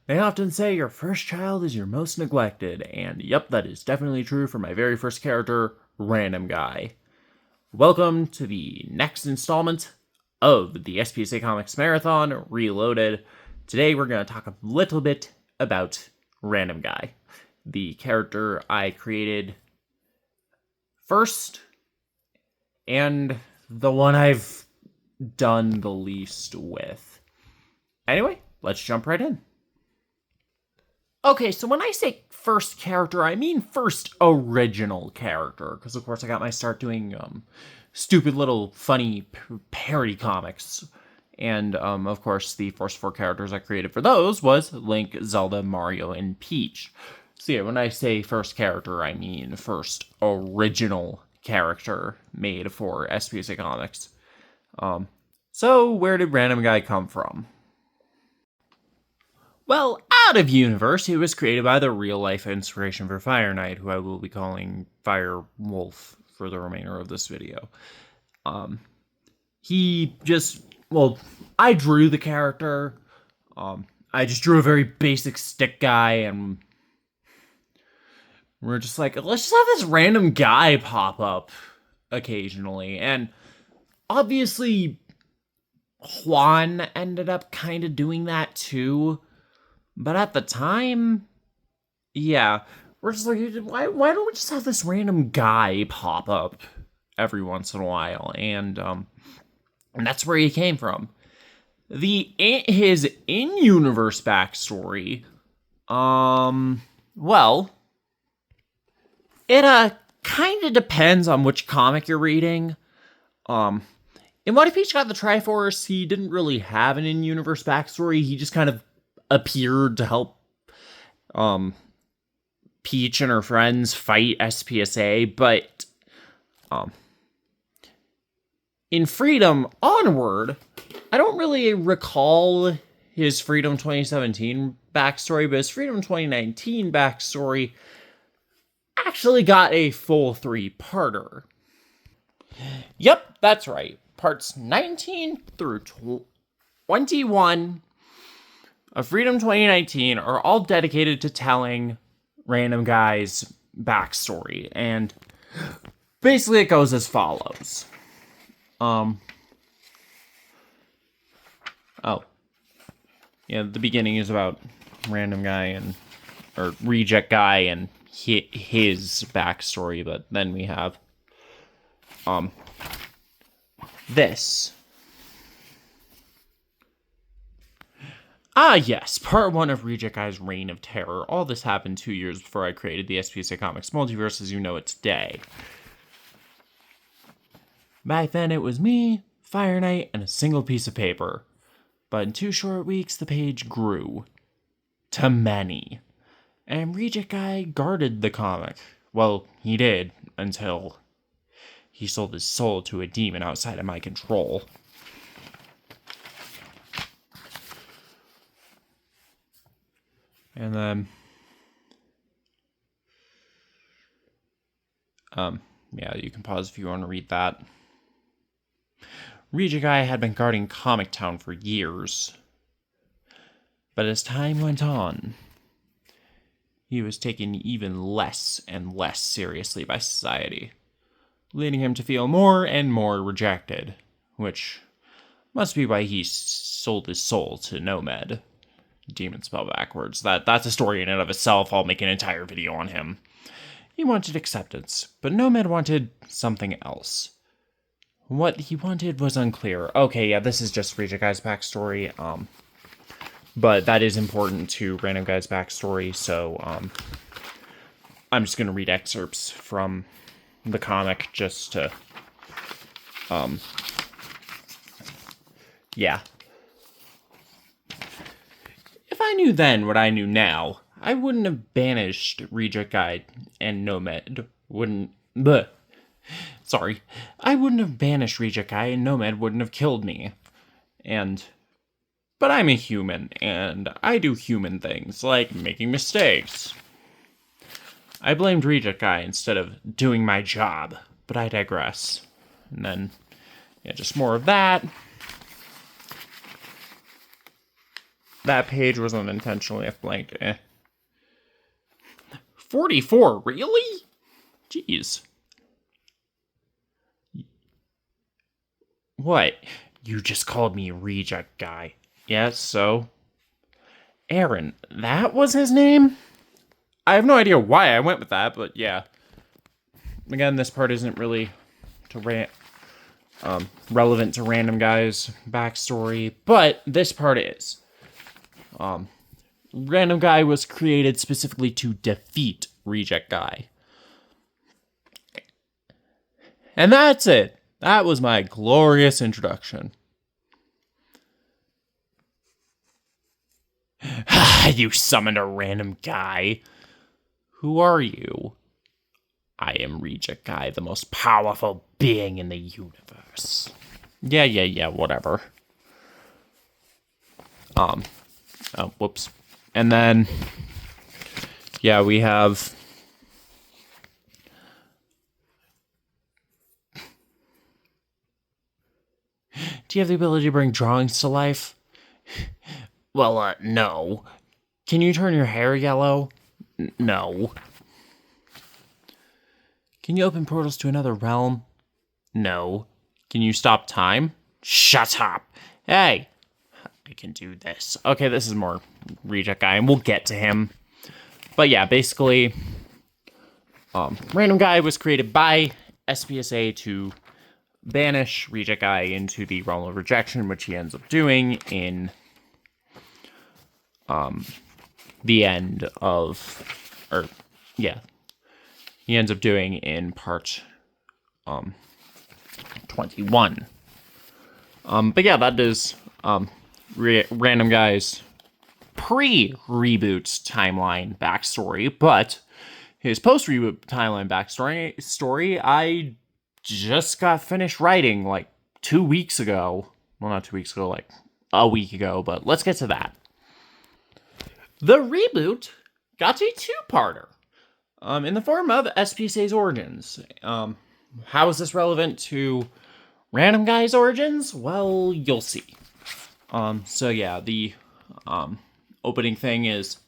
They often say your first child is your most neglected, and yep, that is definitely true for my very first character, Random Guy. Welcome to the next installment of the SPSA Comics Marathon Reloaded. Today we're going to talk a little bit about Random Guy, the character I created first, and the one I've done the least with. Anyway, let's jump right in. Okay, so when I say first character, I mean first original character, because of course I got my start doing stupid little funny parody comics. And of course the first four characters I created for those was Link, Zelda, Mario, and Peach. So yeah, when I say first character, I mean first original character made for SPSA Comics. So where did Random Guy come from? Well, out of universe, he was created by the real-life inspiration for Fire Knight, who I will be calling Fire Wolf for the remainder of this video. I drew the character. I just drew a very basic stick guy, and we're just like, let's just have this random guy pop up occasionally. And obviously, Juan ended up kind of doing that too. But at the time, yeah, we're just like, why don't we just have this random guy pop up every once in a while? And that's where he came from. His in-universe backstory, well, it kind of depends on which comic you're reading. In What If Peach Got the Triforce, he didn't really have an in-universe backstory. He just kind of appeared to help Peach and her friends fight SPSA, but in Freedom Onward, I don't really recall his Freedom 2017 backstory, but his Freedom 2019 backstory actually got a full 3-parter. Yep, that's right. Parts 19 through 21 of Freedom 2019 are all dedicated to telling Random Guy's backstory, and basically it goes as follows. The beginning is about Random Guy or Reject Guy and his backstory, but then we have this. Yes, part 1 of Reject Guy's Reign of Terror. All this happened 2 years before I created the SPSA Comics multiverse as you know it today. Back then it was me, Fire Knight, and a single piece of paper. But in 2 short weeks, the page grew to many. And Reject Guy guarded the comic. Well, he did, until he sold his soul to a demon outside of my control. And then, you can pause if you want to read that. Reject Guy had been guarding Comic Town for years. But as time went on, he was taken even less and less seriously by society, leading him to feel more and more rejected, which must be why he sold his soul to Nomad. Demon spelled backwards. That's a story in and of itself. I'll make an entire video on him. He wanted acceptance, but Nomad wanted something else. What he wanted was unclear. Okay, yeah, this is just Reject Guy's backstory, but that is important to Random Guy's backstory, so I'm just going to read excerpts from the comic just to, yeah. If I knew then what I knew now, I wouldn't have banished Reject Guy and Nomad I wouldn't have banished Reject Guy and Nomad wouldn't have killed me. But I'm a human, and I do human things, like making mistakes. I blamed Reject Guy instead of doing my job, but I digress. And then, just more of that. that page wasn't intentionally left blank. 44, really? Jeez. What? You just called me reject guy. Yes, so? Aaron, that was his name? I have no idea why I went with that, but yeah. Again, this part isn't really relevant to Random Guy's backstory, but this part is. Random Guy was created specifically to defeat Reject Guy. And that's it. That was my glorious introduction. You summoned a random guy. Who are you? I am Reject Guy, the most powerful being in the universe. Yeah, whatever. Oh, whoops. And then, yeah, we have... Do you have the ability to bring drawings to life? Well, no. Can you turn your hair yellow? No. Can you open portals to another realm? No. Can you stop time? Shut up. Hey. I can do this. Okay, this is more Reject Guy, and we'll get to him. But yeah, basically, Random Guy was created by Spsa to banish Reject Guy into the realm of rejection, which he ends up doing in the end of, he ends up doing in part 21. But yeah, that is Random Guy's pre-reboot timeline backstory, but his post-reboot timeline backstory, I just got finished writing like 2 weeks ago. Well, not 2 weeks ago, like a week ago, but let's get to that. The reboot got a two-parter in the form of SPSA's origins. How is this relevant to Random Guy's origins? Well, you'll see. So yeah, the opening thing is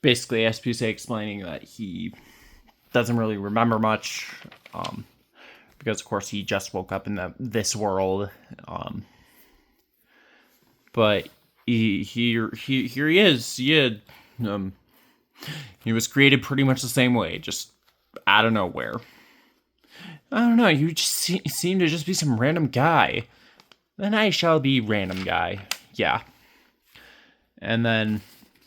basically SPSA explaining that he doesn't really remember much, because of course he just woke up in this world. But here he is. He was created pretty much the same way, just out of nowhere. I don't know, you just seem to just be some random guy. Then I shall be Random Guy. Yeah. And then,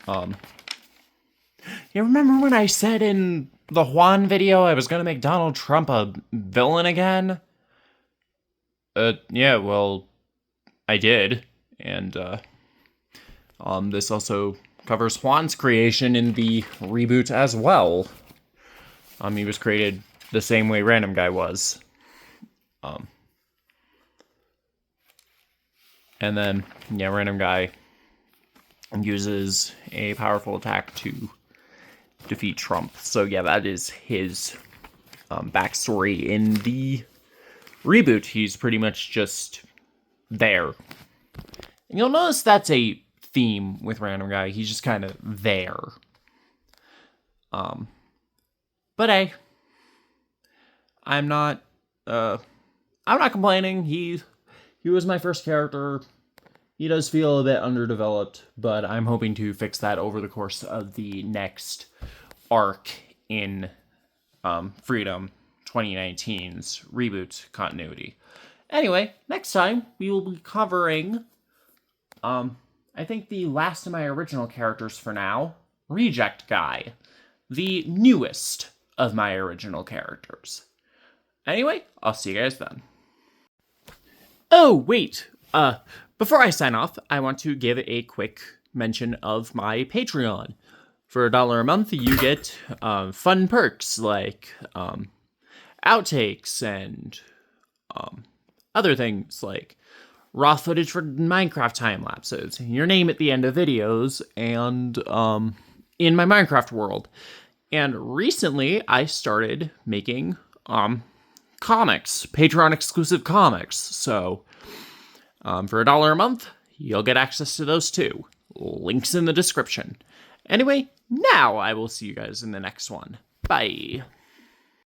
you remember when I said in the Juan video I was gonna make Donald Trump a villain again? Yeah, well, I did. And, this also covers Juan's creation in the reboot as well. He was created the same way Random Guy was. And then, yeah, Random Guy uses a powerful attack to defeat Trump. So yeah, that is his backstory in the reboot. He's pretty much just there. And you'll notice that's a theme with Random Guy. He's just kind of there. But hey, I'm not complaining. He was my first character. He does feel a bit underdeveloped, but I'm hoping to fix that over the course of the next arc in Freedom 2019's reboot continuity. Anyway, next time we will be covering, I think the last of my original characters for now, Reject Guy, the newest of my original characters. Anyway, I'll see you guys then. Oh, wait. Before I sign off, I want to give a quick mention of my Patreon. For $1 a month, you get fun perks like outtakes and other things like raw footage for Minecraft time lapses, your name at the end of videos, and in my Minecraft world. And recently, I started making comics, Patreon exclusive comics. So for $1 a month, you'll get access to those too. Links in the description. Anyway, now I will see you guys in the next one. Bye.